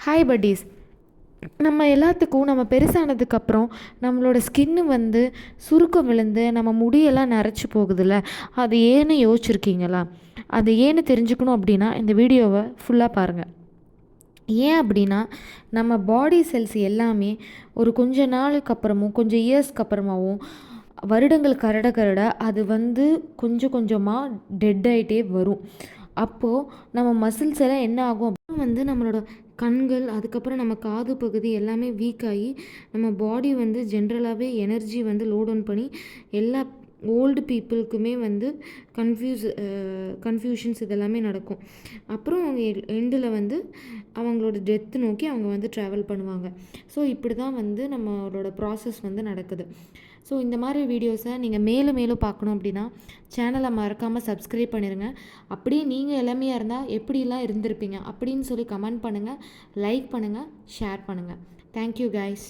Hi buddies. நம்ம எல்லாத்துக்கும் நம்ம பெருசானதுக்கப்புறம் நம்மளோட ஸ்கின்னு வந்து சுருக்கம் விழுந்து நம்ம முடியெல்லாம் நரைச்சி போகுதுல்ல, அது ஏன்னு யோசிச்சுருக்கீங்களா? அது ஏன்னு தெரிஞ்சுக்கணும் அப்படின்னா இந்த வீடியோவை ஃபுல்லாக பாருங்கள். ஏன் அப்படின்னா நம்ம பாடி செல்ஸ் எல்லாமே ஒரு கொஞ்ச நாளுக்கு அப்புறமும் கொஞ்சம் இயர்ஸ்க்கு அப்புறமாவும் வருடங்கள் கரட கரட அது வந்து கொஞ்சம் கொஞ்சமாக டெட் ஆகிட்டே வரும். அப்போது நம்ம மசில்ஸ் எல்லாம் என்ன ஆகும் அப்படின்னா வந்து நம்மளோட கண்கள், அதுக்கப்புறம் நம்ம காது பகுதி எல்லாமே வீக் ஆகி நம்ம பாடி வந்து ஜென்ரலாகவே எனர்ஜி வந்து லோட் ஆன் பண்ணி எல்லா ஓல்டு பீப்புளுக்குமே வந்து கன்ஃபியூஷன்ஸ் இதெல்லாமே நடக்கும். அப்புறம் அவங்க எண்டில் வந்து அவங்களோட டெத்து நோக்கி அவங்க வந்து ட்ராவல் பண்ணுவாங்க. ஸோ இப்படி தான் வந்து நம்மளோட ப்ராசஸ் வந்து நடக்குது. ஸோ இந்த மாதிரி வீடியோஸை நீங்கள் மேலும் மேலும் பார்க்கணும் அப்படின்னா சேனலை மறக்காமல் சப்ஸ்கிரைப் பண்ணிடுங்க. அப்படியே நீங்கள் இளமையாக இருந்தால் எப்படிலாம் இருந்திருப்பீங்க அப்படின்னு சொல்லி கமெண்ட் பண்ணுங்கள், லைக் பண்ணுங்கள், ஷேர் பண்ணுங்கள். Thank you guys.